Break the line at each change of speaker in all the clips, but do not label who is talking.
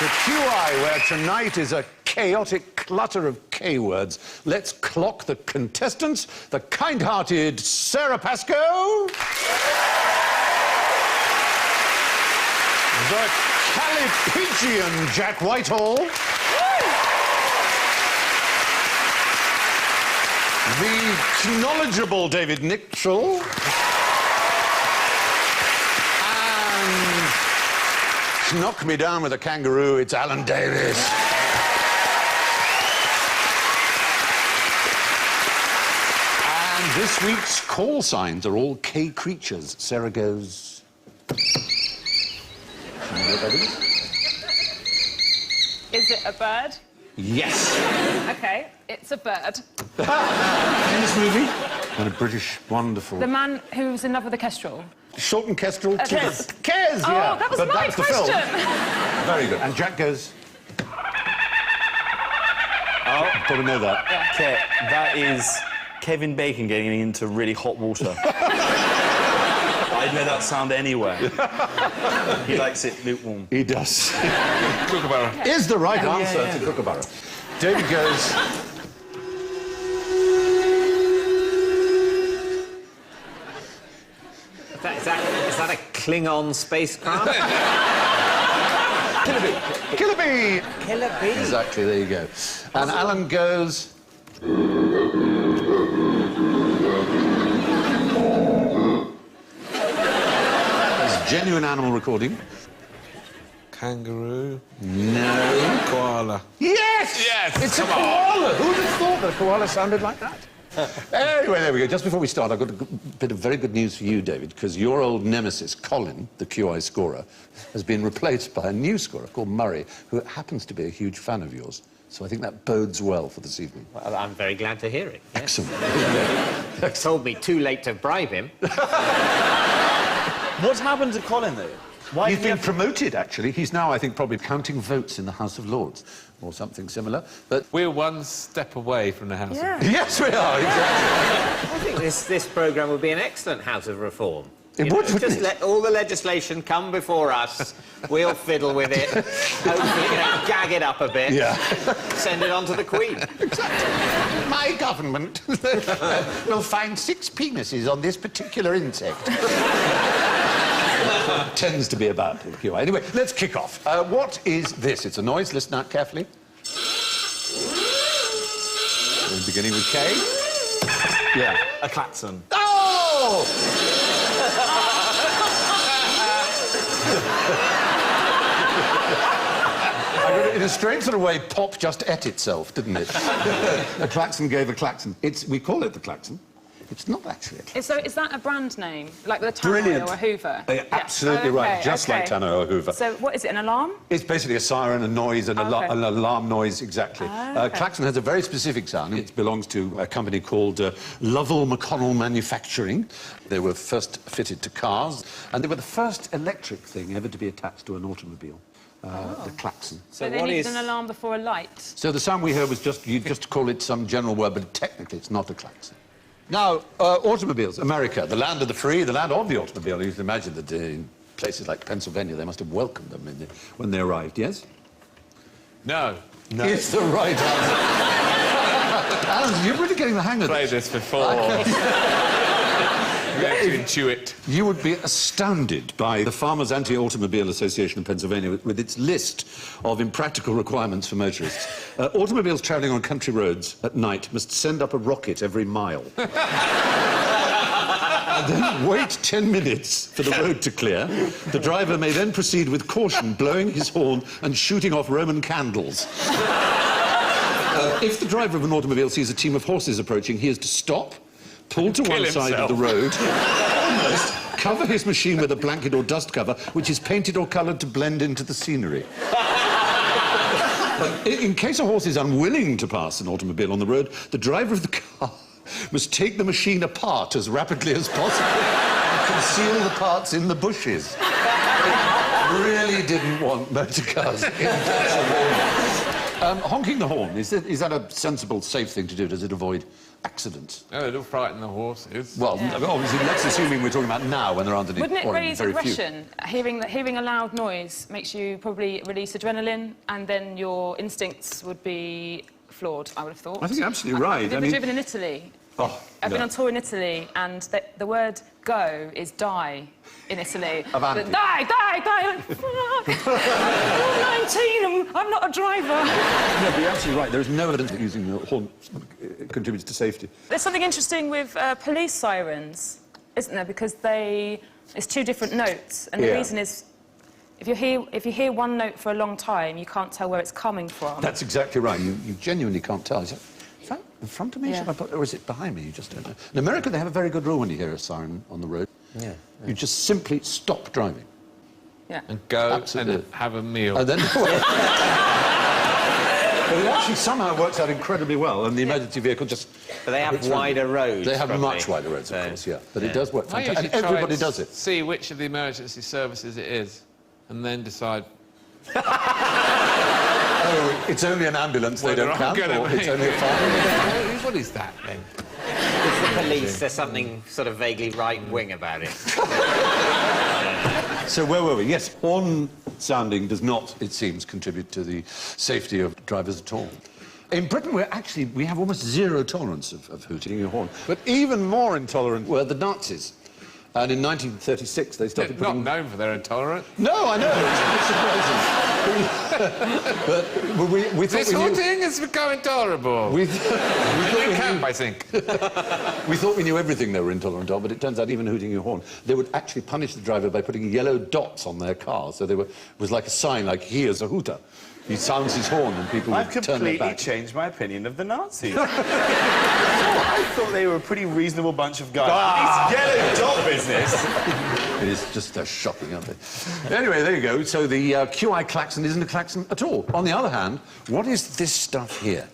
to QI, where tonight is a chaotic clutter of K-words. Let's clock the contestants. The kind-hearted Sarah Pascoe. The Calipigian Jack Whitehall. The knowledgeable David Nichol. And knock me down with a kangaroo, it's Alan Davis. And this week's call signs are all K creatures. Sarah goes...
Is it a bird?
Yes.
OK, it's a bird.
In this movie? And a British, wonderful...
The man who was in love with the kestrel.
Short and Kestrel.
Kes.
Kes, yeah.
Oh, that was
but
my
that's the
question.
film. Very good. And Jack goes... Oh, probably know that.
Yeah.
Okay, that is Kevin Bacon getting into really hot water. I'd know that sound anywhere. He likes it lukewarm.
He does.
Kookaburra.
Is the right answer
yeah.
to Kookaburra. David goes...
Is that a Klingon spacecraft?
Killer bee. Killer bee.
Killer bee.
Exactly, there you go. And Alan goes... That's genuine animal recording.
Kangaroo.
No.
Koala.
Yes!
Yes!
It's a koala! Who'd have thought that a koala sounded like that? Anyway, there we go. Just before we start, I've got a bit of very good news for you, David, because your old nemesis, Colin, the QI scorer, has been replaced by a new scorer called Murray, who happens to be a huge fan of yours. So I think that bodes well for this evening.
Well, I'm very glad to hear it. Yes.
Excellent.
Told me too late to bribe him.
What's happened to Colin, though? Why
He's
did he
been
have-
promoted, actually. He's now, I think, probably counting votes in the House of Lords, or something similar. But...
We're one step away from the House
Yeah.
of...
Yes, we are, exactly.
I think this programme would be an excellent House of Reform.
It
You
would,
know,
wouldn't
just
it?
let all the legislation come before us. We'll fiddle with it. Hopefully, you know, gag it up a bit.
Yeah.
Send it on to the Queen.
My government will find 6 penises on this particular insect. Tends to be about QI. Anyway, let's kick off. What is this? It's a noise. Listen out carefully. We're beginning with K. Yeah.
A klaxon.
Oh! In a strange sort of way, pop just ate itself, didn't it? A klaxon gave a klaxon. We call it the klaxon. It's not actually a klaxon.
So is that a brand name? Like the Tannoy
Brilliant.
or a Hoover?
You're absolutely right, just like Tannoy or Hoover.
So what is it, an alarm?
It's basically a siren, a noise, and
Okay.
an alarm noise, exactly.
Okay.
Klaxon has a very specific sound. It belongs to a company called Lovell McConnell Manufacturing. They were first fitted to cars, and they were the first electric thing ever to be attached to an automobile. The klaxon.
So they needed an alarm before a light?
So the sound we heard was just call it some general word, but technically it's not a klaxon. Now, automobiles, America, the land of the free, the land of the automobile. You can imagine that in places like Pennsylvania, they must have welcomed them when they arrived, yes?
No. No.
It's the right answer. Alan, you're really getting the hang of
Played
this.
this before. You have to intuit.
You would be astounded by the Farmers Anti-Automobile Association of Pennsylvania with its list of impractical requirements for motorists. Automobiles travelling on country roads at night must send up a rocket every mile. And then wait 10 minutes for the road to clear. The driver may then proceed with caution, blowing his horn and shooting off Roman candles. If the driver of an automobile sees a team of horses approaching, he is to stop, pull to one side of the road, almost cover his machine with a blanket or dust cover, which is painted or coloured to blend into the scenery. But in case a horse is unwilling to pass an automobile on the road, the driver of the car must take the machine apart as rapidly as possible and conceal the parts in the bushes. It really didn't want motor cars in Pennsylvania. Honking the horn, is that a sensible, safe thing to do? Does it avoid accidents?
Oh, it'll frighten the horses.
Well, obviously, let's assuming we're talking about now when there aren't any.
Wouldn't it
or
raise
very few.
aggression? Hearing a loud noise makes you probably release adrenaline, and then your instincts would be flawed, I would have thought.
I think you're absolutely right.
Have you ever driven in Italy?
Oh,
I've been
no.
on tour in Italy, and the word go is die in Italy.
Avanti.
Die! Like, fuck! I'm 19, I'm not a driver.
No, but you're absolutely right. There is no evidence that using the horn contributes to safety.
There's something interesting with police sirens, isn't there? Because it's two different notes, and the
Yeah.
reason is if you hear one note for a long time, you can't tell where it's coming from.
That's exactly right. You genuinely can't tell. Is that in front of me?
Yeah.
Should I put, or is it behind me? You just don't know. In America, they have a very good rule when you hear a siren on the road.
Yeah.
You just simply stop driving.
Yeah.
And go
Absolutely.
and have a meal.
And then... But it actually somehow works out incredibly well, and the emergency vehicle just...
But they have wider roads.
They have
probably.
much wider roads, of
So,
course, yeah. But it does work
I
fantastic.
usually
And
try
everybody
and
does it.
see which of the emergency services it is, and then decide.
Oh, it's only an ambulance, they
whether
don't
I'm
count,
gonna
or it's
make-
only a fire.
What is that then?
It's the police. There's something sort of vaguely right-wing about it.
So where were we? Yes, horn sounding does not, it seems, contribute to the safety of drivers at all. In Britain, we have almost zero tolerance of hooting a horn. But even more intolerant were the Nazis. And in 1936, they started
Not
putting...
known for their intolerance.
No, I know, it's surprising. but we thought
This
we knew...
hooting has become intolerable.
We
In your camp, I think.
We thought we knew everything they were intolerant of, but it turns out even hooting a horn, they would actually punish the driver by putting yellow dots on their car. So it was like a sign, like, he is a hooter. He sounds his horn and people
I've
would turn their
completely
back.
changed my opinion of the Nazis. I thought they were a pretty reasonable bunch of guys. This yellow dot business.
It is just shocking, aren't they? Anyway, there you go. So the QI klaxon isn't a klaxon at all. On the other hand, what is this stuff here?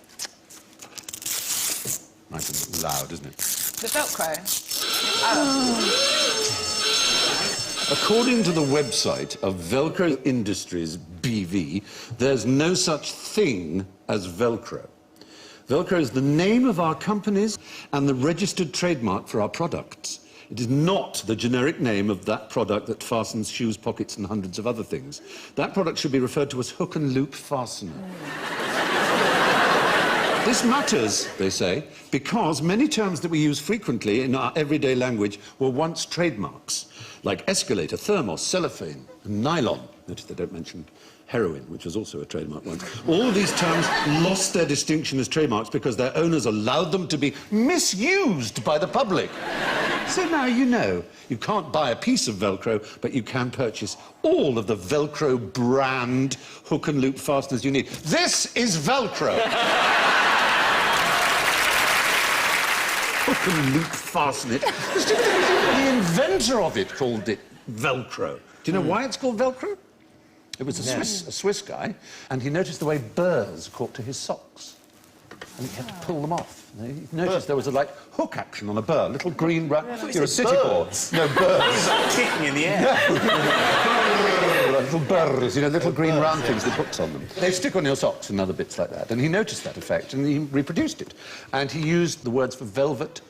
Nice and loud, isn't it?
The Velcro.
According to the website of Velcro Industries BV, there's no such thing as Velcro. Velcro is the name of our companies and the registered trademark for our products. It is not the generic name of that product that fastens shoes, pockets, and hundreds of other things. That product should be referred to as hook and loop fastener. This matters, they say, because many terms that we use frequently in our everyday language were once trademarks, like escalator, thermos, cellophane, and nylon. Notice they don't mention heroin, which was also a trademark once. All these terms lost their distinction as trademarks because their owners allowed them to be misused by the public. So now you know. You can't buy a piece of Velcro, but you can purchase all of the Velcro brand hook and loop fasteners you need. This is Velcro. Hook and loop fasten it. The inventor of it called it Velcro. Do you know why it's called Velcro? It was a Swiss guy, and he noticed the way burrs caught to his socks. And he had to pull them off. And he noticed there was a, like, hook action on a burr, little green... You're a city boy. No, burrs.
Kicking in the air.
Little burrs, you know, little green round things with hooks on them. They stick on your socks and other bits like that. And he noticed that effect, and he reproduced it. And he used the words for velvet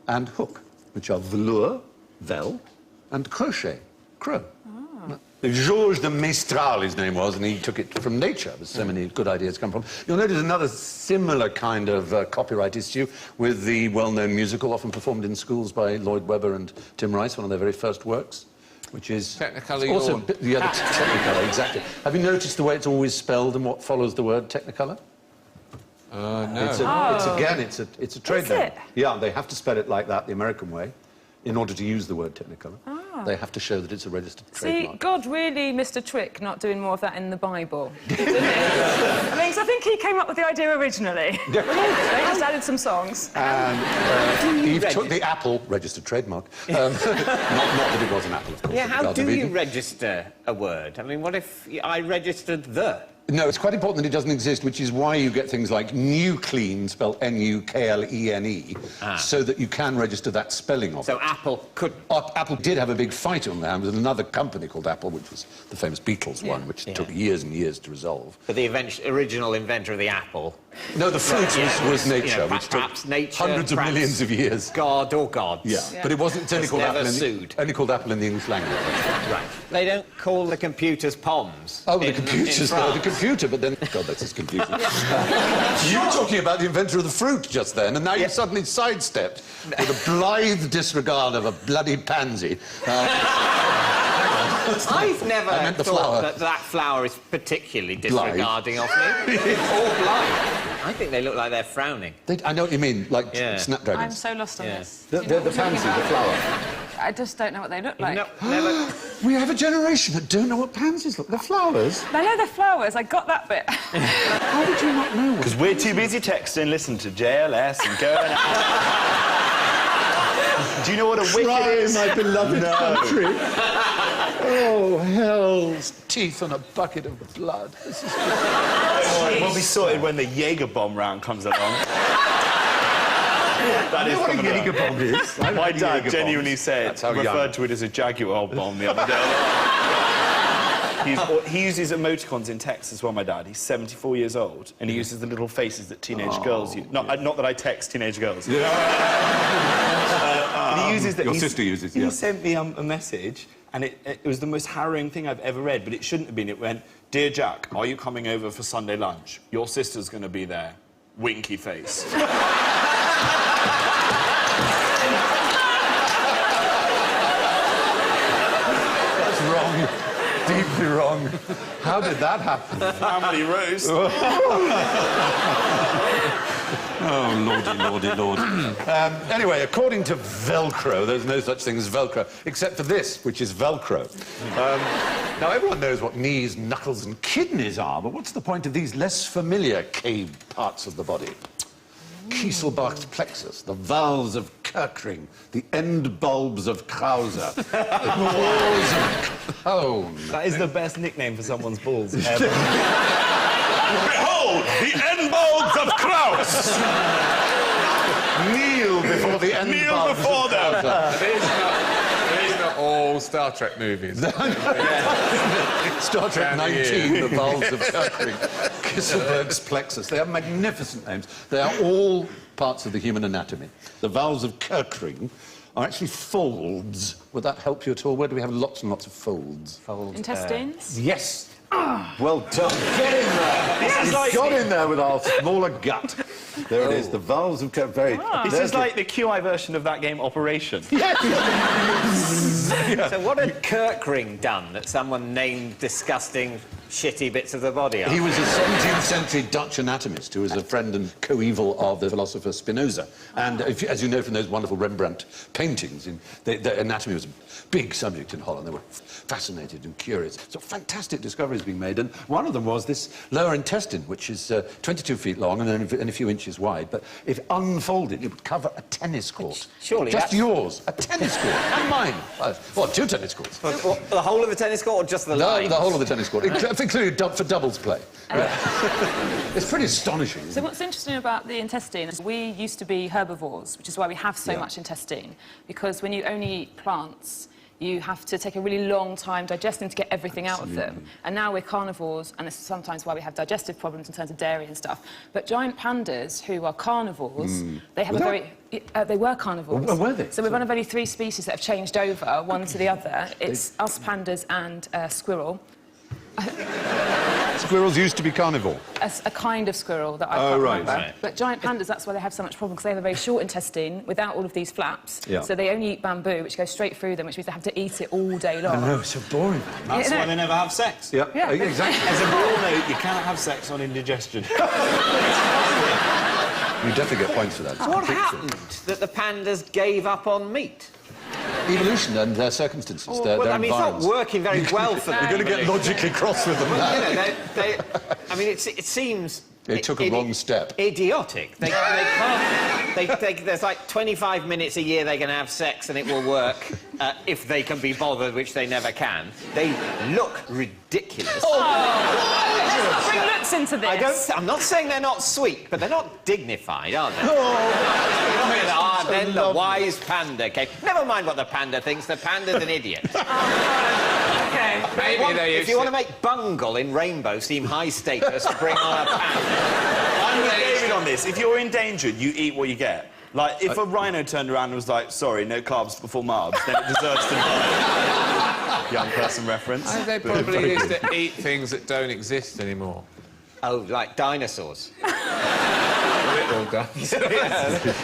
and hook, which are velour, vel, and crochet, crow. Georges de Mestral, his name was, and he took it from nature. There's so many good ideas come from. You'll notice another similar kind of copyright issue with the well-known musical, often performed in schools by Lloyd Webber and Tim Rice, one of their very first works, which is...
Technicolor
also
Yawn.
the other Technicolor, exactly. Have you noticed the way it's always spelled and what follows the word Technicolor?
No.
It's a trade
Is
name.
it?
Yeah, they have to spell it like that, the American way, in order to use the word Technicolor. They have to show that it's a registered
See,
trademark.
God really missed a trick not doing more of that in the Bible, didn't he? I mean, 'cause I think he came up with the idea originally. They just added some songs.
And Eve took the Apple, registered trademark. Not that it was an apple, of course.
Yeah,
at the
how
Garden
do
of
you
Eden.
register a word? I mean, what if I registered the?
No, it's quite important that it doesn't exist, which is why you get things like Nuclean, spelled N-U-K-L-E-N-E, so that you can register that spelling of it.
So Apple could...
Apple did have a big fight on their hands with another company called Apple, which was the famous Beatles one, which took years and years to resolve.
But the original inventor of the apple...
No, the fruit was nature,
you know,
which took
perhaps nature,
hundreds of millions of years.
God or gods.
Yeah, but it wasn't. It's only called
never
Apple.
sued.
Only called Apple in the English language.
Right. They don't call the computers POMs.
Oh, the computers, though. The computer, but then... God, that's just confusing. You were talking about the inventor of the fruit just then, and now you've suddenly sidestepped with a blithe disregard of a bloody pansy.
I've never
meant the
thought
flower.
that flower is particularly disregarding of me. Or blind. I think they look like they're frowning.
I know what you mean, like
I'm
snapdragons.
so lost on this.
The pansy, the flower.
I just don't know what they look like.
No, never...
We have a generation that don't know what pansies look like. They're flowers.
I know they're flowers. I got that bit.
How did you not know?
Because we're too busy texting, listening to JLS and going out. Do you know what a wicket is?
my beloved country. Oh, hell's teeth on a bucket of blood. This is...
We'll be sorted when the Jaeger bomb round comes along. That is
what a
coming
Jaeger
around.
bomb is.
My dad genuinely said,
That's how
referred
young.
to it as a Jaguar bomb the other day. He uses emoticons in text as well, my dad. He's 74 years old, and he uses the little faces that teenage girls use. Not that I text teenage girls.
Yeah.
But he uses that.
Your sister uses,
He
yeah.
sent me a message, and it was the most harrowing thing I've ever read, but it shouldn't have been. It went, "Dear Jack, are you coming over for Sunday lunch? Your sister's going to be there. Winky face."
That's wrong. Deeply wrong. How did that happen?
Family roast.
Oh, lordy, lord. Anyway, according to Velcro, there's no such thing as Velcro, except for this, which is Velcro. Now, everyone knows what knees, knuckles and kidneys are, but what's the point of these less familiar cave parts of the body? Kieselbach's plexus, the valves of Kirkring, the end bulbs of Krauser, the claws of Cone.
That is the best nickname for someone's balls ever. Behold, the end bulbs of Kraus!
Kneel before the end
Kneel
bulbs
before
of
them.
Krauser.
It is not all Star Trek movies.
Star Trek
Down
19,
here.
the valves of Kirkring, Kisselberg's plexus. They have magnificent names. They are all parts of the human anatomy. The valves of Kirkring are actually folds. Would that help you at all? Where do we have lots and lots of folds?
Intestines?
Yes. Well done. Get in there. He's got in there with our smaller gut. There it is, the valves of Kirkring.
This is like the QI version of that game, Operation.
So what had Kirkring done that someone named disgusting, shitty bits of the body after?
He was a 17th century Dutch anatomist who was a friend and co-eval of the philosopher Spinoza. And as you know from those wonderful Rembrandt paintings, the anatomy was a big subject in Holland. They were fascinated and curious. So fantastic discoveries being made. And one of them was this lower intestine, which is 22 feet long and a few inches wide. But if unfolded, it would cover a tennis court.
Surely
Just
that's-
yours. A tennis court. And mine. Well, 2 tennis courts.
What, the whole of the tennis court or just the
No,
line?
the whole of the tennis court, including for doubles play. It's pretty astonishing.
So what's interesting about the intestine is we used to be herbivores, which is why we have so much intestine. Because when you only eat plants, you have to take a really long time digesting to get everything out of them. And now we're carnivores, and it's sometimes why we have digestive problems in terms of dairy and stuff. But giant pandas, who are carnivores, they have they were carnivores.
Well, were they?
So we're one of only 3 species that have changed over, one to the other. It's us pandas and squirrel.
Squirrels used to be carnivore.
A kind of squirrel that I can't
right.
remember.
Right.
But giant pandas, that's why they have so much problem, because they have a very short intestine without all of these flaps.
Yeah.
So they only eat bamboo, which goes straight through them, which means they have to eat it all day long.
No, it's so boring.
That's
Yeah,
why
no.
they never have sex.
Yeah,
Yeah.
exactly.
As a rule, no, you cannot have sex on indigestion.
You definitely get points for that.
What happened that the pandas gave up on meat?
Evolution and their circumstances, their
Well, I mean, it's not
environments.
working very well for them.
You're going to get logically cross with them now.
You know, I mean, it seems...
They took a wrong step.
Idiotic. They can't... there's like 25 minutes a year they're going to have sex and it will work if they can be bothered, which they never can. They look ridiculous. ridiculous.
Let's not bring looks into this.
I'm not saying this. I'm not saying they're not sweet, but they're not dignified, are they? Then the wise panda came. Never mind what the panda thinks. The panda's an idiot.
Okay.
If you want to make Bungle in Rainbow seem high status, bring on a panda.
I'm with David on this. If you're endangered, you eat what you get. Like, if a rhino turned around and was like, sorry, no carbs before marbs, then it deserves to die. Young person reference.
They probably used to eat things that don't exist anymore.
Oh, like dinosaurs.
Little guys.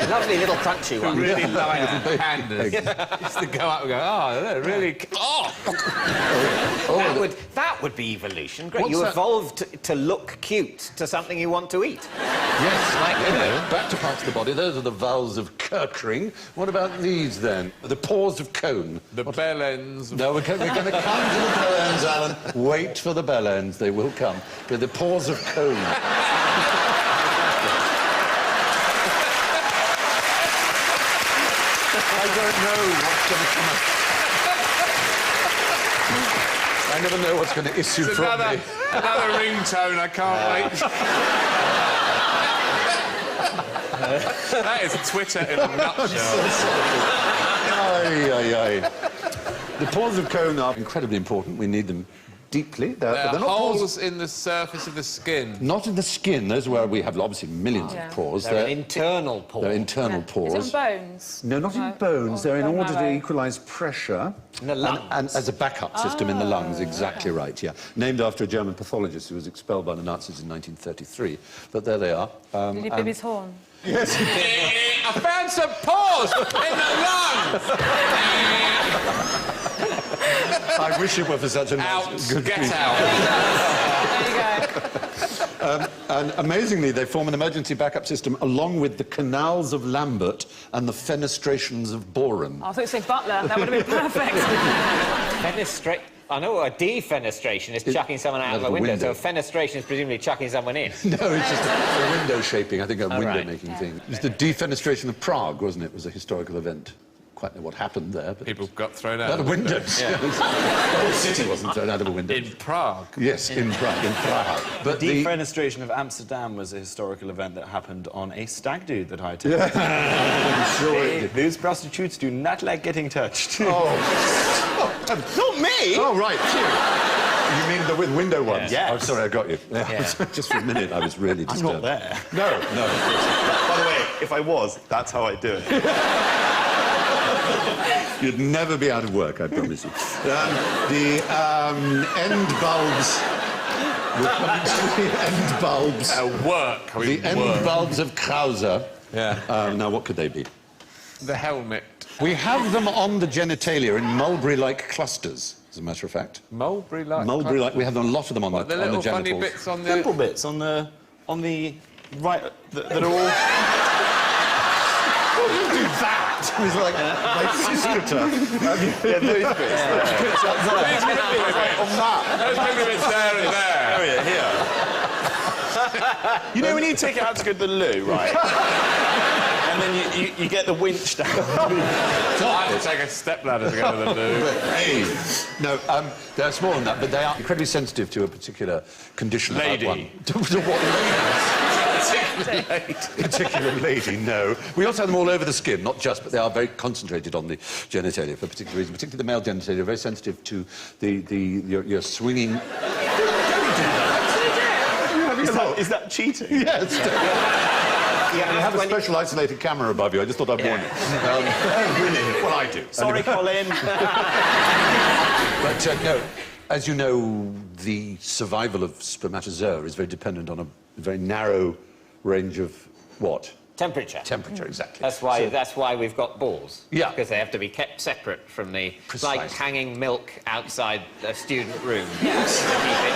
Lovely little crunchy ones.
Really like pandas. Used to go up and go, oh, they're really... Oh!
That would be evolution. Great.
What's
You
that?
evolved to look cute to something you want to eat.
Yes, back to parts of the body. Those are the vowels of Kirkring. What about these, then? The pores of Cone.
The bell ends.
No, we're going to come to the bell ends, Alan. Wait for the bell ends. They will come. But the pores of Cone. I don't know what's going to come up. I never know what's going to issue
It's
from
another
me.
ringtone, I can't wait. That is Twitter in a nutshell.
Aye, aye, aye. The pores of Cone are incredibly important. We need them deeply.
There
They're
are
not pores...
holes in the surface of the skin.
Not in the skin. Those are where we have obviously millions of pores.
They're an internal pore.
They're internal pores.
Is it on bones?
No, not in bones. They're in
bone
order to
marrow.
equalise pressure.
In the lungs.
And as a backup system in the lungs, exactly right, yeah. Named after a German pathologist who was expelled by the Nazis in 1933. But there they are.
Did he bib his horn?
Yes.
I found some pores in the lungs!
I wish it were for such a
Out,
good
get
treatment.
out.
There you go.
And amazingly, they form an emergency backup system along with the canals of Lambert and the fenestrations of Boron.
I thought you said butler. That would have been perfect.
I know what a defenestration is chucking someone out of a window, so a fenestration is presumably chucking someone in.
No, it's just a window shaping, I think, a window-making
right.
thing. It was the defenestration of Prague, wasn't it? It was a historical event. Quite know what happened there, but...
People got thrown out.
Out of windows.
Yeah.
The whole city wasn't thrown out of a window.
In Prague.
Yes, in Prague. In Prague. But the...
Defenestration of Amsterdam was a historical event that happened on a stag do that I attended.
I'm sure it did.
Those prostitutes do not like getting touched.
Oh.
Not me!
Oh, right. You mean the window ones?
Yes.
Oh, sorry, I got you. Just for a minute, I was really
I'm
disturbed.
not there.
No, no.
By the way, if I was, that's how I do it.
You'd never be out of work, I promise you. The end bulbs... We're coming to the end bulbs.
Work. I mean,
The end
work.
bulbs of Krauser.
Yeah.
Now, what could they be?
The helmet.
We have them on the genitalia in mulberry-like clusters, as a matter of fact.
Mulberry-like.
Mulberry-like, we have a lot of them on the,
The
on
little
the genitals.
funny bits on the...
Simple bits on the right that are all.
Do that! It's like my sister.
Yeah, those bits. On that.
Those little bits there and there.
Area here. You know when you take it out to go to the loo, right? And then you get the winch down.
I had to take a stepladder to go to the loo.
Hey. No, they're smaller than that, but they are incredibly sensitive to a particular condition.
Lady.
About one. To what lady? Particular lady, no. We also have them all over the skin, not just, but they are very concentrated on the genitalia for a particular reason. Particularly the male genitalia are very sensitive to your swinging...
Is that cheating?
Yes. Yeah, I have a special isolated camera above you. I just thought I'd warn you. Oh, really? Well, I do.
Sorry, Colin.
But no, as you know, the survival of spermatozoa is very dependent on a very narrow range of what?
Temperature.
Temperature, exactly.
That's why.
So-
That's why we've got balls.
Yeah.
Because they have to be kept separate from the. It's like
Precisely.
hanging milk outside a student room. Yes. To keep it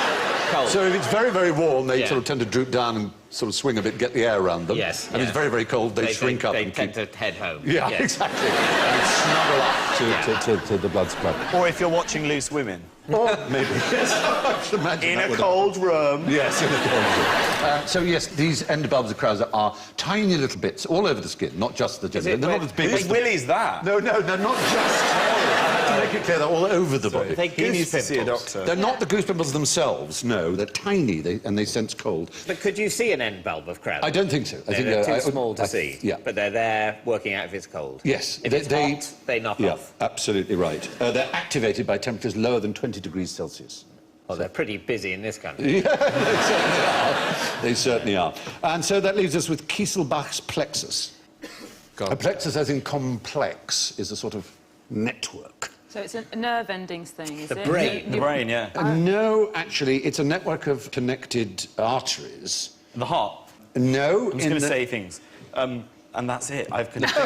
cold.
So if it's very, very warm, they
Yeah.
sort of tend to droop down and sort of swing a bit, get the air around them.
Yes,
And if
yeah.
it's very, very cold, they shrink up
They
and
tend
keep...
to head home.
Yeah,
Yes.
exactly. And snuggle up to the blood supply.
Or if you're watching Loose Women.
Or maybe, yes, I should imagine
In
that
a
would
cold room.
happen. Yes, in a cold room. So, yes, these end bulbs of Krauser are tiny little bits all over the skin, not just the genital. They're not as big
Whose
as...
willy's that?
No, they're not just... to make it clear, they're all over the body.
They
He needs to see a doctor.
They're not the goose pimples themselves, no. They're tiny and they sense cold.
But could you see an end bulb of Krauser?
I don't think so. I think
They're too small to see.
Yeah.
But they're there working out if it's cold.
Yes.
If it's hot, they knock off.
Absolutely right. They're activated by temperatures lower than 20 degrees Celsius.
Oh, they're pretty busy in this country.
Yeah, they certainly are. They certainly are. And so that leaves us with Kieselbach's plexus. A plexus, as in complex, is a sort of network.
So it's a nerve endings thing, is
The
it?
brain.
The brain, yeah.
No, actually, it's a network of connected arteries.
The heart.
No,
I'm just going to say things. And that's it. I've connected.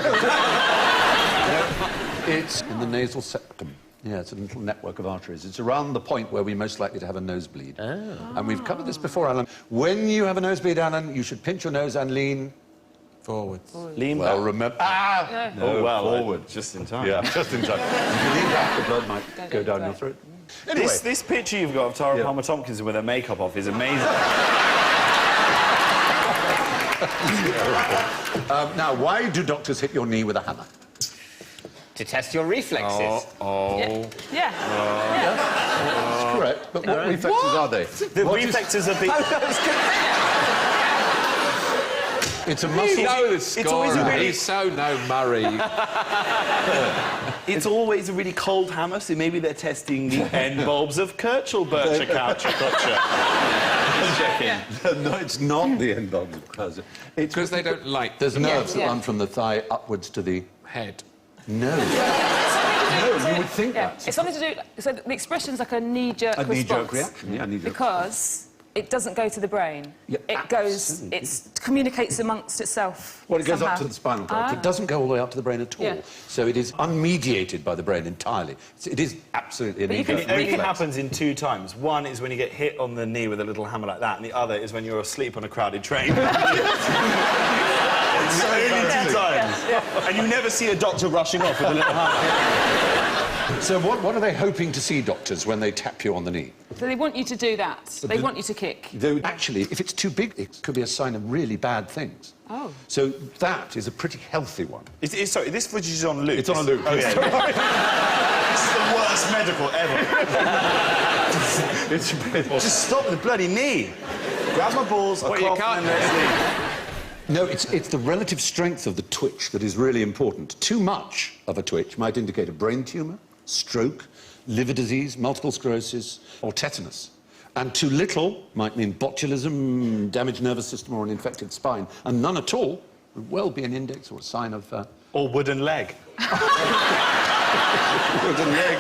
it's in the nasal septum. Yeah, it's a little network of arteries. It's around the point where we're most likely to have a nosebleed. Oh. And we've covered this before, Alan. When you have a nosebleed, Alan, you should pinch your nose and lean...
Forwards.
Lean
Well,
back.
remember... No,
Oh, well,
forward.
just in time.
Yeah, just in time. If you lean back, the blood might go down your throat. Anyway,
This picture you've got of Tara Palmer Tompkinson with her makeup off is amazing.
now, why do doctors hit your knee with a hammer?
To test your reflexes.
Yeah.
That's correct, but what reflexes are they?
The reflexes are big.
It's a
You
muscle...
know the
It's always
scorer.
really-
He's so no Murray.
It's always a really cold hammer, so maybe they're testing the end bulbs of Kirchel-Bircher Gotcha.
No, it's not the end bulbs of Krauser. It's
Because they don't like
There's nerves that
yeah.
run from the thigh upwards to the...
head.
No.
No,
you would think that.
It's something to do... So the expression's like a knee-jerk response.
knee-jerk reaction, yeah, knee-jerk.
Because it doesn't go to the brain.
Yeah,
it goes... It communicates amongst itself.
Well, it goes
somehow.
up to the spinal cord. It doesn't go all the way up to the brain at all.
Yeah.
So it is unmediated by the brain entirely. It is absolutely an
But you can-
ego
It only
reflex.
happens in two times. One is when you get hit on the knee with a little hammer like that, and the other is when you're asleep on a crowded train. It's only two times. And you never see a doctor rushing off with a little hammer.
So what are they hoping to see, doctors, when they tap you on the knee?
So they want you to do that. They want you to kick.
Though, actually, if it's too big, it could be a sign of really bad things.
Oh.
So that is a pretty healthy one.
Sorry, this footage is on loop.
It's on a loop.
Oh, yeah. This is the worst medical ever. Just stop the bloody knee. Grab my balls, I'll
Well, you
cough,
can't-
and then let's leave.
No, it's the relative strength of the twitch that is really important. Too much of a twitch might indicate a brain tumour, stroke, liver disease, multiple sclerosis, or tetanus. And too little might mean botulism, damaged nervous system, or an infected spine. And none at all would well be an index or a sign of...
Or wooden leg.
wooden leg.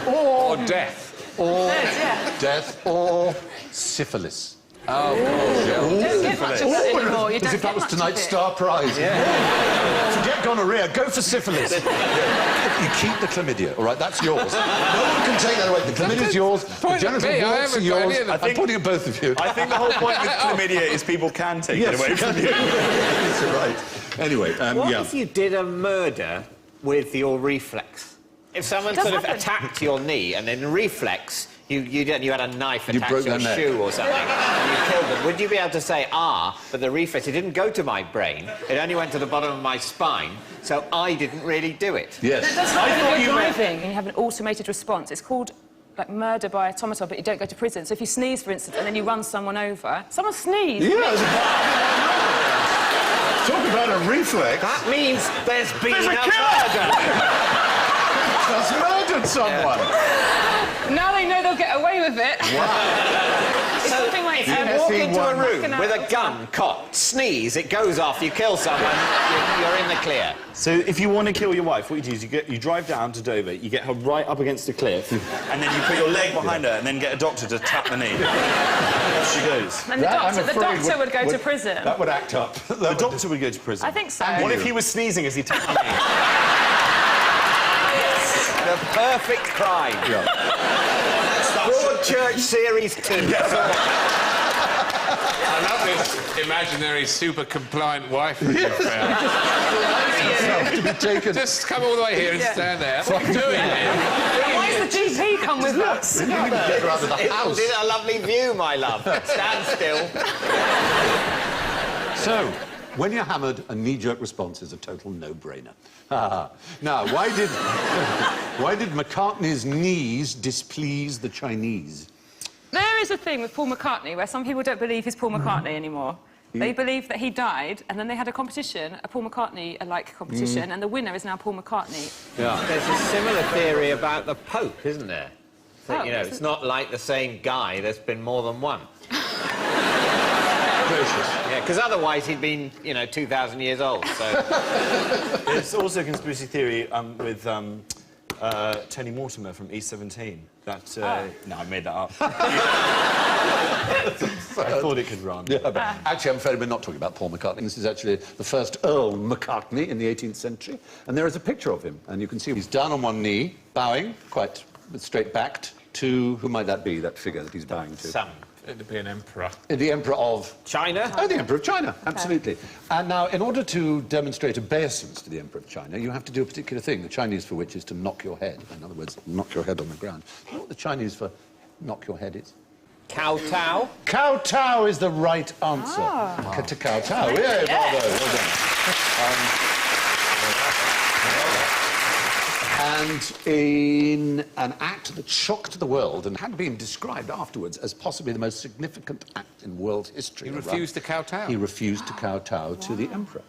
Or death.
Or
Yeah.
death, or syphilis.
Oh, of course, yeah.
You don't get much of that anymore. You
As
don't
if that
get
was
much of
tonight's
it.
star prize. Forget gonorrhea, go for syphilis. You keep the chlamydia, all right? That's yours. No one can take that away. The chlamydia's yours, the
Point at
genital
me, I
warts are
haven't got
yours.
any of them.
I'm pointing at both of you.
I think the whole point with chlamydia is people can take it away from you.
That's right. Anyway,
What
yeah.
if you did a murder with your reflex? If someone
It does
sort of
happen.
attacked your knee and then reflex, you had a knife
You
attached
broke
to your
their neck.
shoe or something, and you killed them, would you be able to say, but the reflex, it didn't go to my brain, it only went to the bottom of my spine, so I didn't really do it?
Yes.
That's like when you're driving and you have an automated response. It's called like murder by automaton, but you don't go to prison. So if you sneeze, for instance, and then you run someone over, someone sneezed.
Yeah. Talk about a reflex.
That means there's been
There's a
a
killer!
murder!
That's murdered someone.
Now they know they'll get away with it. It's something like
You walk into a room
Fucking
with a
hell.
gun, cocked, sneeze, it goes off, you kill someone, you're in the clear.
So if you want to kill your wife, what you do is you drive down to Dover, you get her right up against a cliff, and then you put your leg behind her, and then get a doctor to tap the knee. Off she goes.
And the
That, I'm
doctor
afraid,
would go to prison.
That would act up.
The doctor would go to prison.
I think so.
What if he was sneezing as he tapped the knee?
The perfect crime. Broadchurch Series 2.
I love this imaginary super compliant wife that you found.
to be taken.
Just come all the way here and stand there. What are you doing here?
Why is the GP come with us.
Get her out of the house.
Isn't it a lovely view, my love? Stand still.
So, when you're hammered, a knee-jerk response is a total no-brainer. Now, why did McCartney's knees displease the Chinese?
There is a thing with Paul McCartney where some people don't believe he's Paul McCartney anymore. They believe that he died, and then they had a competition, a Paul McCartney-like competition, and the winner is now Paul McCartney.
Yeah.
There's a similar theory about the Pope, isn't there? That,
Oh,
you know,
is
it's
it?
not like the same guy, there's been more than one.
Gracious.
Yeah, because otherwise he'd been, you know, 2,000 years old, so...
There's also a conspiracy theory with Tony Mortimer from E17. That... No, I made that up. I thought it could run.
Yeah, but actually, I'm afraid we're not talking about Paul McCartney. This is actually the first Earl McCartney in the 18th century. And there is a picture of him, and you can see he's down on one knee, bowing, quite straight-backed, to... Who might that be, that figure that he's bowing to?
Some.
It'd be an emperor.
The Emperor of...
China?
Oh, the Emperor of China, absolutely. And now, in order to demonstrate obeisance to the Emperor of China, you have to do a particular thing, the Chinese for which is to knock your head. In other words, knock your head on the ground. You know what the Chinese for knock your head is?
Kowtow?
Kowtow is the right answer. To kowtow. Yeah, bravo. Well done. And in an act that shocked the world and had been described afterwards as possibly the most significant act in world history.
He refused to kowtow.
He refused to kowtow to the emperor.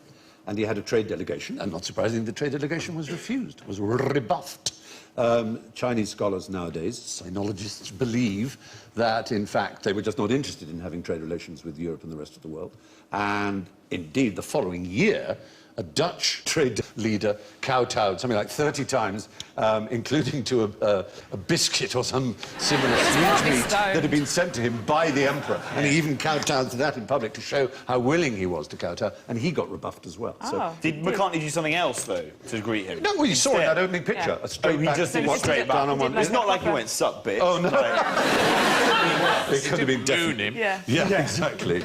And he had a trade delegation, and not surprisingly, the trade delegation was refused, was rebuffed. Chinese scholars nowadays, sinologists, believe that, in fact, they were just not interested in having trade relations with Europe and the rest of the world. And indeed, the following year, a Dutch trade leader kowtowed something like 30 times, including to a biscuit or some similar sweetmeat that had been sent to him by the emperor. And he even kowtowed to that in public to show how willing he was to kowtow, and he got rebuffed as well. So,
Did McCartney do something else, though, to greet him?
no, well, you saw in
Instead-
that opening picture, a straight
he
back,
just did
what,
straight back.
down on one.
It's not like he went, sup, bitch.
Oh, no. It could have been
Doon
definitely.
him.
Yeah, exactly.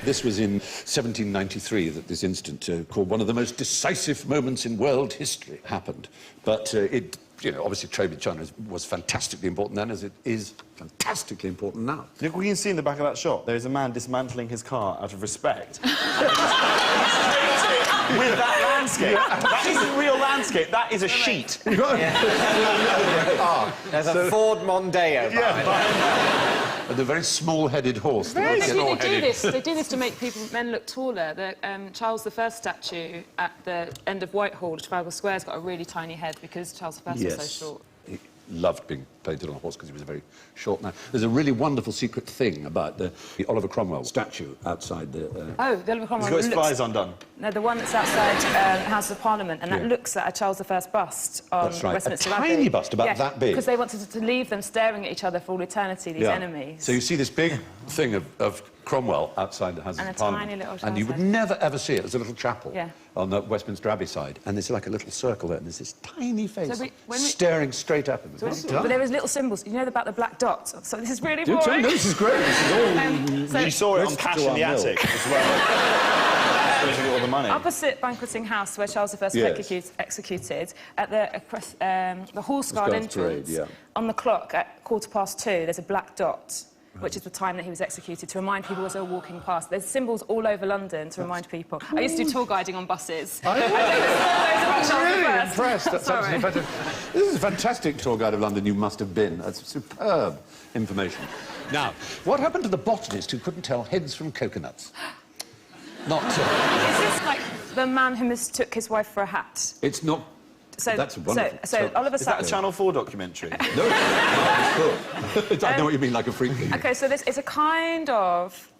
This was in 1793 that this incident, called one of the most decisive moments in world history, happened. But it, you know, obviously trade with China was fantastically important then, as it is fantastically important now.
Look, we can see in the back of that shot, there's a man dismantling his car out of respect. With that landscape. That isn't real landscape, that is a sheet.
There's a Ford Mondeo behind.
And the very small-headed horse.
They do this. They do this to make men look taller. The Charles I statue at the end of Whitehall, Trafalgar Square's got a really tiny head because Charles I was so short.
He loved being painted on a horse because he was a very short man. There's a really wonderful secret thing about the Oliver Cromwell statue outside the...
Oh, the Oliver Cromwell
He's got his
looks-
flies undone.
No, the one that's outside House of Parliament, and that looks at a Charles I bust on
That's right,
Westminster
a
Abbey.
tiny bust, about that big.
Because they wanted to leave them staring at each other for all eternity, these enemies.
So you see this big thing of Cromwell outside the Houses
And
of
a
Parliament.
tiny little
and you would
Charles
never, ever see it. There's a little chapel
Yeah.
on the Westminster Abbey side, and there's like a little circle there, and there's this tiny face
when we-
staring straight up at him.
But there is little symbols. You know about the black dots? So this is really
Do tell
boring.
me, this is great. This is all...
So
You saw it on
Let's
Cash
do
in
our
the
mill.
Attic as well. Where's he got all the money?
opposite Banqueting House, where Charles I was
Yes.
executed, at the Horse Guard
Guards Parade,
entrance,
yeah.
on the clock at 2:15, there's a black dot, which is the time that he was executed, to remind people as they're walking past. There's symbols all over London to remind people. I used to do tour guiding on buses.
I'm really impressed. That's
Sorry.
absolutely fantastic. This is a fantastic tour guide of London you must have been. That's superb information. Now, what happened to the botanist who couldn't tell heads from coconuts? Not...
Is this like the man who mistook his wife for a hat?
it's not...
So,
That's wonderful.
So Oliver
Is that a
Sacks...
Channel 4 documentary?
No, it's I know what you mean, like a freak.
OK, so this is a kind of...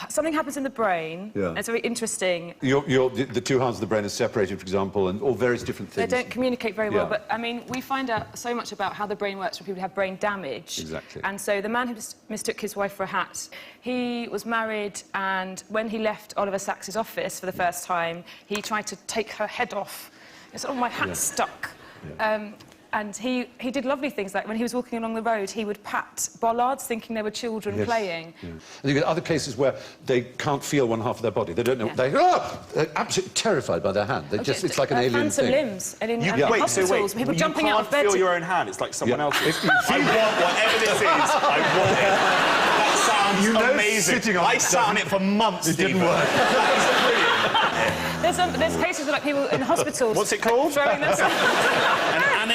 Something happens in the brain.
Yeah.
It's very interesting.
The two halves of the brain are separated, for example, and all various different
They
things.
don't communicate very well,
Yeah.
but, I mean, we find out so much about how the brain works when people have brain damage.
Exactly.
And so the man who mistook his wife for a hat, he was married, and when he left Oliver Sacks's office for the first time, he tried to take her head off. He said, oh, my hat's stuck.
Yeah.
And he did lovely things, like when he was walking along the road, he would pat bollards thinking they were children playing.
Yeah. And you get other cases where they can't feel one half of their body. They don't know. They're absolutely terrified by their hand. It's like an alien
phantom
thing.
limbs. And in
wait,
hospitals, people jumping out of bed.
You can't feel your own hand. It's like someone else's.
If you
I want whatever this is. I want it. That sounds amazing.
Sitting on
I sat on it for months.
It didn't
Stephen.
work.
There's cases of like people in hospitals.
What's it called?
Throwing themselves.
By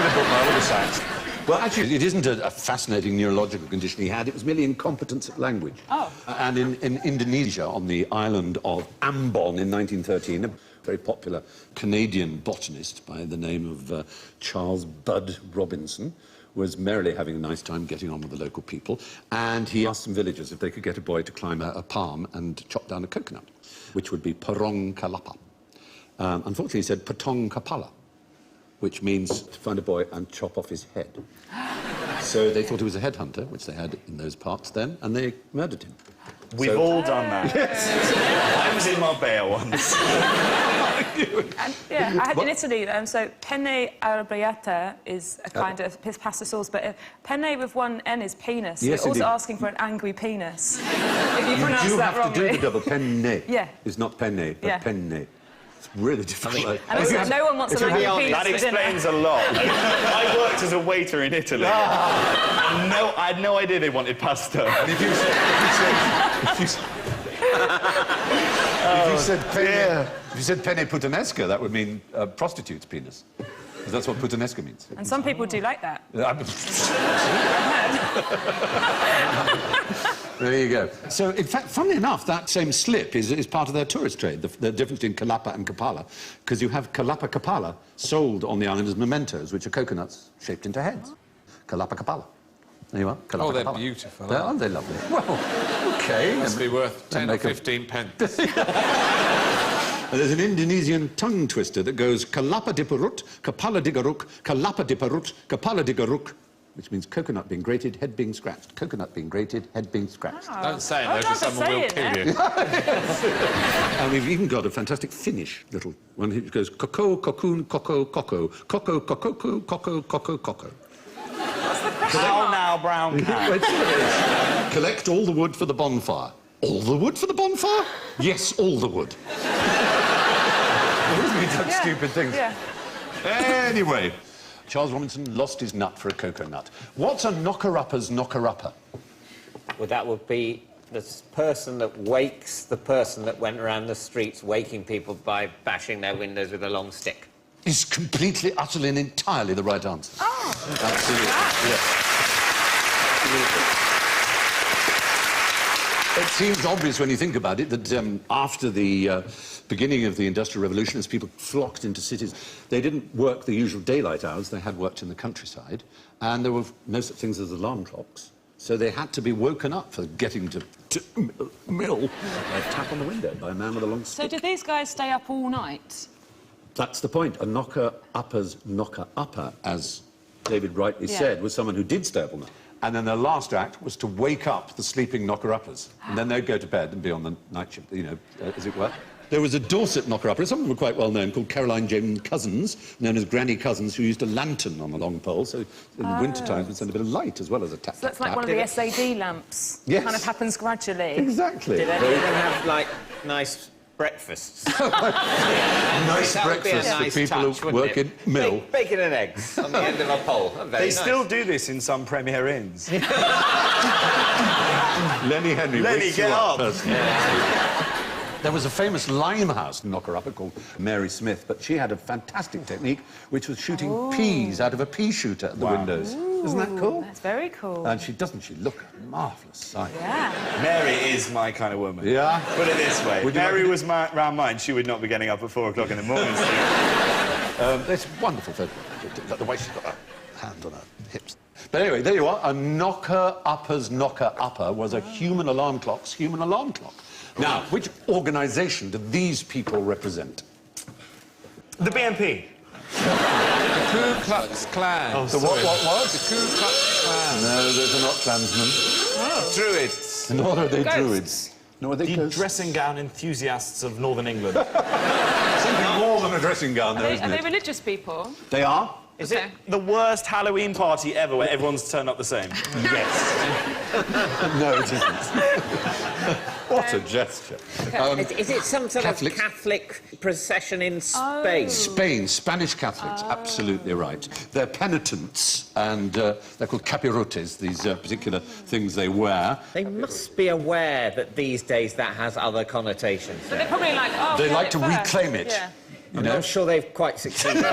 the book, my other science. Well, actually, it isn't a fascinating neurological condition he had. It was merely incompetence at language.
Oh.
And in Indonesia, on the island of Ambon in 1913, a very popular Canadian botanist by the name of Charles Budd Robinson was merrily having a nice time getting on with the local people, and he asked some villagers if they could get a boy to climb a palm and chop down a coconut, which would be Porong Kalapa. Unfortunately, he said Potong Kapala, which means to find a boy and chop off his head. So they thought he was a headhunter, which they had in those parts then, and they murdered him.
We've all done that. Yes. I was in Marbella once.
And, yeah, I had in Italy, so penne arrabbiata is a kind of pasta sauce, but penne with one N is penis.
Yes,
You're also
indeed.
asking for an angry penis. If you pronounce
You
that
have
wrongly.
to do the double. Penne.
Yeah.
It's not penne, but
Yeah.
penne. It's really difficult.
And also, no one wants an angry penis
That
for dinner.
explains a lot. I worked as a waiter in Italy. I had no idea they wanted pasta.
And if you said penne puttanesca, that would mean prostitute's penis. Because that's what puttanesca means.
And some people do like that.
There you go. So, in fact, funnily enough, that same slip is part of their tourist trade, the difference between Kalapa and Kapala, because you have Kalapa Kapala sold on the island as mementos, which are coconuts shaped into heads. Kalapa Kapala. There you are. Kalapa
They're
Kapala.
beautiful.
Aren't they lovely? Well, OK.
Must be worth 10 or
make
15 pence.
And there's an Indonesian tongue twister that goes Kalapa Diparut, Kapala Digaruk, Kalapa Diparut, Kapala Digaruk, which means coconut being grated, head being scratched. Coconut being grated, head being scratched.
Oh.
Don't say it,
Well
though,
done
because
for
someone will
saying
kill
it.
you.
And we've even got a fantastic Finnish little one which goes Koko, Cocoon, Coco, Coco, Coco, Coco, Coco, Coco, Coco.
How now, brown cat?
Collect all the wood for the bonfire. All the wood for the bonfire? Yes, all the wood. Always mean such stupid things.
Yeah.
Anyway, Charles Robinson lost his nut for a cocoa nut. What's a knocker-upper's knocker-upper?
Well, that would be the person that wakes the person that went around the streets waking people by bashing their windows with a long stick.
Is completely, utterly and entirely the right answer.
Oh.
Absolutely. Yes. Absolutely. It seems obvious when you think about it that after the beginning of the Industrial Revolution, as people flocked into cities, they didn't work the usual daylight hours. They had worked in the countryside, and there were no such things as alarm clocks. So they had to be woken up for getting to mill by a tap on the window by a man with a long stick.
So did these guys stay up all night?
That's the point. A knocker-upper's knocker-upper, as David rightly said, was someone who did stay up all night. And then their last act was to wake up the sleeping knocker-uppers. And then they'd go to bed and be on the night shift, you know, as it were. There was a Dorset knocker-upper, some of them were quite well known, called Caroline Jane Cousins, known as Granny Cousins, who used a lantern on a long pole, so in the winter times would send a bit of light as well as a tap,
So that's
tap,
like one of
tap.
the SAD lamps.
Yes.
Kind of happens gradually.
Exactly.
Did they even have, like, nice breakfasts?
Nice
That would be a
breakfast
nice
for people
touch,
who
wouldn't
work
it?
in mill.
Bacon and eggs on the end of a pole. Very
They
nice.
still do this in some Premier Inns.
Lenny Henry
Lenny,
wakes
get
you
up.
personally. There was a famous Limehouse knocker-upper called Mary Smith, but she had a fantastic technique, which was shooting peas out of a pea shooter at the windows. Isn't that cool?
That's very cool.
And she look a marvellous sight.
Yeah.
Mary is my kind of woman.
Yeah?
Put it this way.
Would
If
you
Mary
like-
was round mine, she would not be getting up at 4 o'clock in the morning.
It's wonderful photograph. The way she's got her hand on her hips. But anyway, there you are. A knocker-upper's knocker-upper was a human alarm clock's human alarm clock. Now, which organisation do these people represent?
The BNP.
The Ku Klux Klan.
The what?
The Ku Klux Klan.
No, those are not clansmen.
Druids.
Nor are they
Ghosts.
druids. No, are they
The
ghosts?
dressing gown enthusiasts of Northern England.
Something more than a dressing gown, though,
Are
isn't
they
it?
religious people?
They are?
Is it the worst Halloween party ever where everyone's turned up the same?
Yes. No, it isn't. What a gesture.
Is it some sort
Catholics?
of Catholic procession in Spain?
Spain, Spanish Catholics, absolutely right. They're penitents, and they're called capirotes, these particular things they wear.
They must be aware that these days that has other connotations.
But they're probably like, oh,
They
we
like
had
to
it first.
reclaim it.
Yeah.
You
I'm
know?
not sure they've quite succeeded.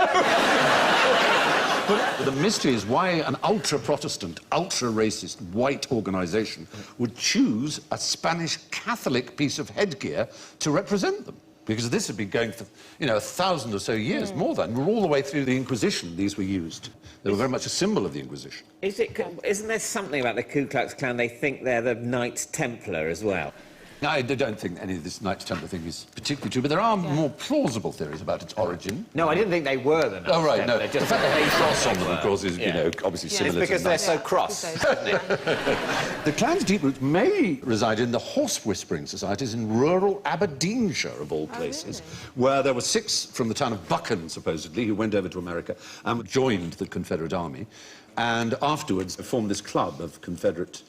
But the mystery is why an ultra-Protestant, ultra-racist, white organisation would choose a Spanish Catholic piece of headgear to represent them. Because this had been going for, 1,000 or so years, more than. All the way through the Inquisition, these were used. They were very much a symbol of the Inquisition.
Isn't there something about the Ku Klux Klan? They think they're the Knights Templar as well.
I don't think any of this Knights Templar thing is particularly true, but there are more plausible theories about its origin.
No, I didn't think they were the Knights
Oh, right,
Templar.
no.
Just
The fact that they
they
cross on them,
were.
of course, is,
Yeah.
obviously
Yeah.
similar
It's because
to
they're
Knights.
so cross.
The Klan's deep roots may reside in the horse-whispering societies in rural Aberdeenshire, of all places, where there were 6 from the town of Buchan, supposedly, who went over to America and joined the Confederate Army, and afterwards formed this club of Confederate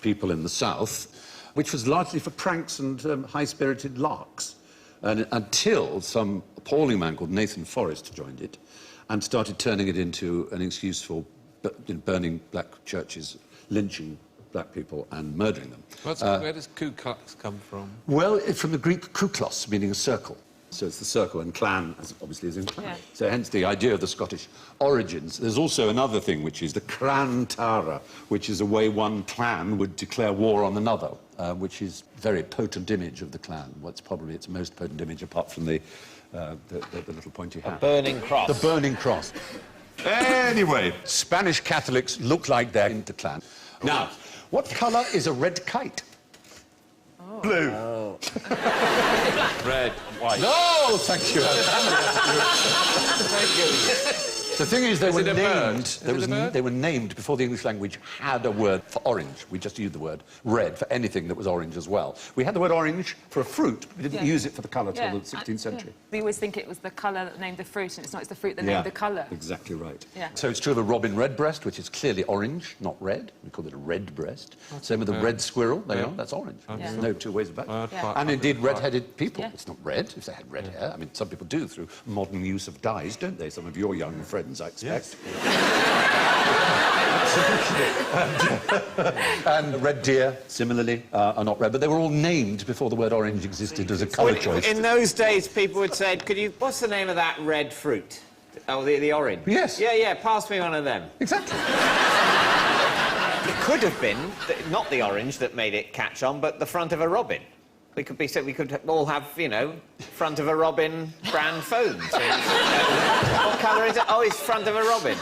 people in the South, which was largely for pranks and high-spirited larks, and until some appalling man called Nathan Forrest joined it and started turning it into an excuse for burning black churches, lynching black people and murdering them.
Where does Ku Klux come from?
Well, it's from the Greek kuklos, meaning a circle. So it's the circle, and clan, as obviously, is in clan.
Yeah.
So hence the idea of the Scottish origins. There's also another thing, which is the clan tara, which is a way one clan would declare war on another, which is a very potent image of the clan. What's probably its most potent image, apart from the little pointy hat.
Burning cross.
The burning cross. Anyway, Spanish Catholics look like they're into clan. Now, what colour is a red kite?
Blue.
Red, white.
No, thank you. The thing is, they were
it a bird?
named.
Is it a bird?
They were named before the English language had a word for orange. We just used the word red for anything that was orange as well. We had the word orange for a fruit. We didn't
Yeah.
use it for the colour till
Yeah.
the 16th century.
We always think it was the colour that named the fruit, and it's not, it's the fruit that named the colour.
Exactly right.
Yeah.
So it's true of a robin redbreast, which is clearly orange, not red. We call it a redbreast. Same with the red squirrel. There you are. That's orange. There's no two ways about it.
Yeah.
And indeed, red-headed people.
Yeah.
It's not red if they had red hair. I mean, some people do through modern use of dyes, don't they? Some of your young friends, I expect. And red deer, similarly, are not red, but they were all named before the word orange existed as a colour choice.
In those days, people would say, what's the name of that red fruit? Oh, the orange.
Yes.
Yeah, pass me one of them.
Exactly.
It could have been not the orange that made it catch on, but the front of a robin. We could all have, front of a robin brand phones. What colour is it? Oh, it's front of a robin.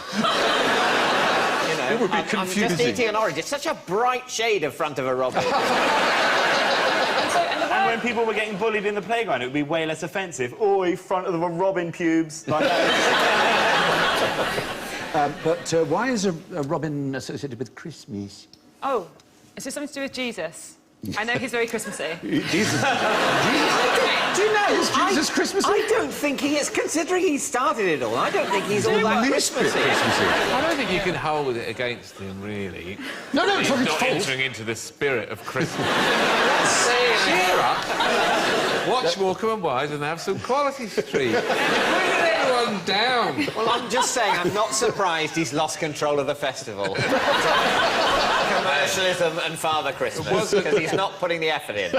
It would be
I'm just
confusing.
eating an orange. It's such a bright shade of front of a robin.
And when people were getting bullied in the playground, it would be way less offensive. Oi, front of the robin pubes. Like that.
But why is a robin associated with Christmas?
Oh, is this something to do with Jesus? I know he's very Christmassy.
Jesus.
Do you know?
Is Jesus Christmassy?
I don't think he is, considering he started it all. I don't think he's all that
Least bit
Christmassy.
Christmassy.
I don't think you can hold it against him, really.
No, it's
He's
not his
not
fault.
entering into the spirit of Christmas. Cheer up. Watch Morecambe and Wise and have some Quality Street. Bring everyone down.
Well, I'm just saying, I'm not surprised he's lost control of the festival. Commercialism and Father Christmas, because he's not putting the effort in.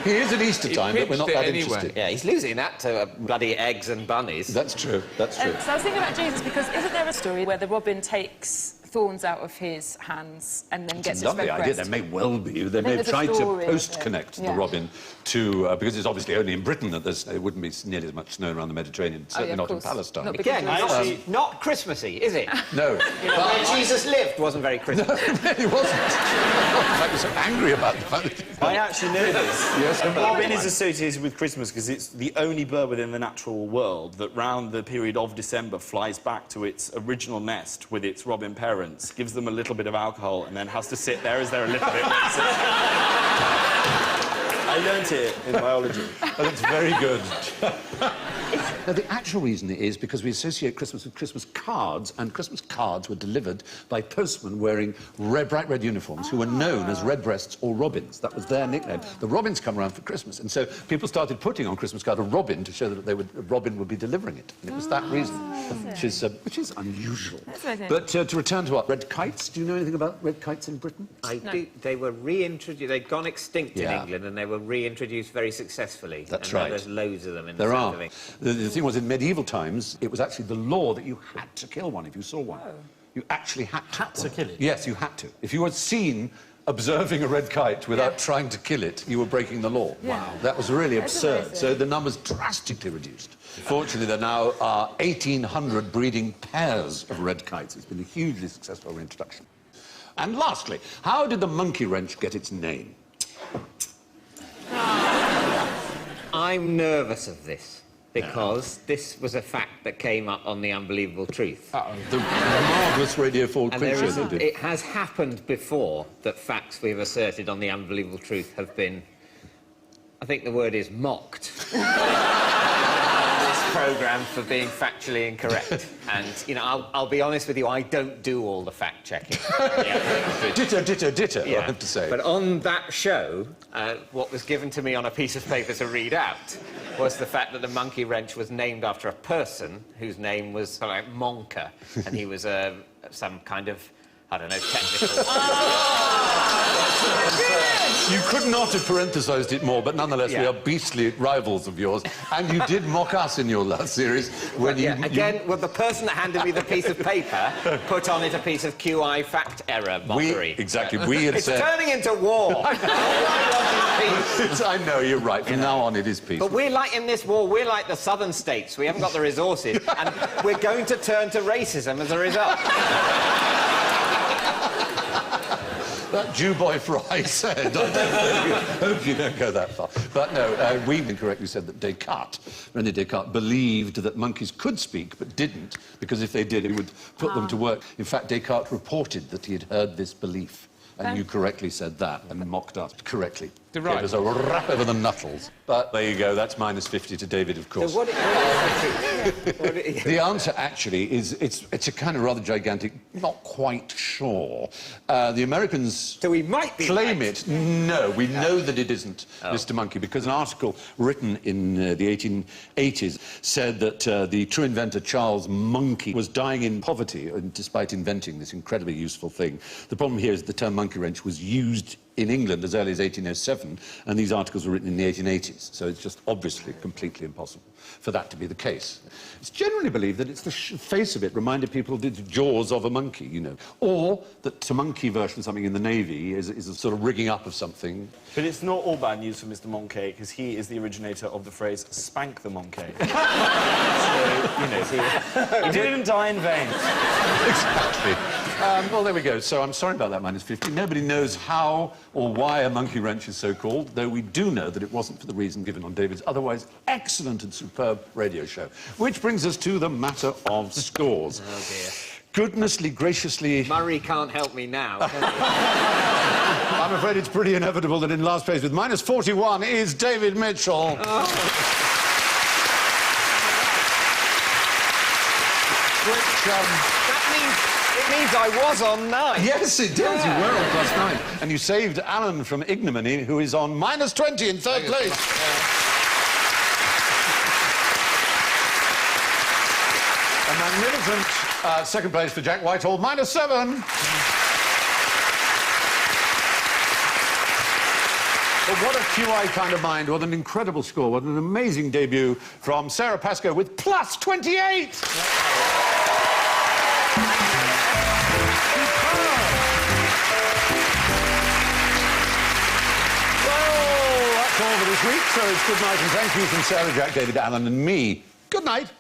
He is at Easter time, but we're not
pitched it
that
anyway.
interested.
Yeah, he's losing that to bloody eggs and bunnies.
That's true. That's true.
So I was thinking about Jesus because isn't there a story where the robin takes thorns out of his hands and then gets his
Lovely
red
idea.
breast?
There may well be. They may have
there's a
tried to
story of it.
post-connect the
Yeah.
robin to... because it's obviously only in Britain that it wouldn't be nearly as much snow around the Mediterranean, certainly
of
not in
course.
Palestine.
Not because
Again,
of the-
not Christmassy, is it?
No.
Where Jesus lived wasn't very Christmassy.
It wasn't. I was so angry about the fact that...
I actually know this.
Yes,
The robin is associated with Christmas because it's the only bird within the natural world that round the period of December flies back to its original nest with its robin parents, gives them a little bit of alcohol and then has to sit there as they're a little bit racist. I I learnt it in biology.
That's very good. Now, the actual reason is because we associate Christmas with Christmas cards, and Christmas cards were delivered by postmen wearing bright red uniforms who were known as redbreasts or robins. That was their nickname. The robins come around for Christmas, and so people started putting on Christmas card a robin to show that a robin would be delivering it. And it was that reason, which is unusual.
That's amazing.
But to return to what, red kites, do you know anything about red kites in Britain?
I do. They were reintroduced. They'd gone extinct in England, and they were reintroduced very successfully.
That's
and now
right.
There's loads of them in
There
the
are.
south of England.
The thing was, in medieval times, it was actually the law that you had to kill one if you saw one. You actually had to
kill it?
Yes, you had to. If you were seen observing a red kite without trying to kill it, you were breaking the law. Wow. That was really absurd.
amazing.
So the numbers drastically reduced. Fortunately, there now are 1,800 breeding pairs of red kites. It's been a hugely successful reintroduction. And lastly, how did the monkey wrench get its name?
I'm nervous of this because this was a fact that came up on The Unbelievable Truth.
The marvellous Radio 4
And
quiz
there
show
is
they did.
it has happened before that facts we've asserted on The Unbelievable Truth have been, I think the word is mocked. This programme for being factually incorrect. And, you know, I'll be honest with you, I don't do all the fact-checking.
Ditto, I have to say.
But on that show, what was given to me on a piece of paper to read out was the fact that the monkey wrench was named after a person whose name was something like Monka, and he was some kind of, I don't know, technical...
You could not have parenthesised it more, but nonetheless, we are beastly rivals of yours. And you did mock us in your last series when you...
Again, well, the person that handed me the piece of paper put on it a piece of QI fact error mockery.
We had
It's
said...
turning into war. All I want is peace.
I know, you're right. From now on, it is peace.
But we're like, in this war, we're like the southern states. We haven't got the resources, and we're going to turn to racism as a result.
That Jew boy Fry said. I hope you don't go that far. But no, we incorrectly said that Descartes, René Descartes, believed that monkeys could speak but didn't, because if they did, it would put them to work. In fact, Descartes reported that he had heard this belief. And you correctly said that and mocked us correctly.
Right.
Gave us a rap over the knuckles. But there you go, that's minus 50 to David, of course.
So what
The answer, actually, is it's a kind of rather gigantic, not quite sure. The Americans
So we might be
claim
right.
it. No, we know that it isn't Mr. Monkey, because an article written in the 1880s said that the true inventor, Charles Monkey, was dying in poverty despite inventing this incredibly useful thing. The problem here is the term monkey wrench was used in England as early as 1807, and these articles were written in the 1880s, so it's just obviously completely impossible for that to be the case. It's generally believed that it's the face of it reminded people of the jaws of a monkey, you know, or that a monkey version of something in the Navy is a sort of rigging up of something.
But it's not all bad news for Mr. Monkey, because he is the originator of the phrase "spank the monkey." So, you know, he didn't die in vain.
Exactly. Well, there we go. So I'm sorry about that, minus 50. Nobody knows how or why a monkey wrench is so called, though we do know that it wasn't for the reason given on David's otherwise excellent and superb radio show. Which brings us to the matter of scores.
Oh, dear.
Goodnessly, graciously...
Murray can't help me now, can he?
I'm afraid it's pretty inevitable that in last place with minus 41 is David Mitchell.
It means I was on 9.
Yes, it does. You were on plus 9. And you saved Alan from ignominy, who is on minus 20 in third place. A magnificent second place for Jack Whitehall, minus 7. But what a QI kind of mind, what an incredible score, what an amazing debut from Sarah Pascoe with plus 28. That's all for this week, so it's good night and thank you from Sarah, Jack, David, Alan and me. Good night.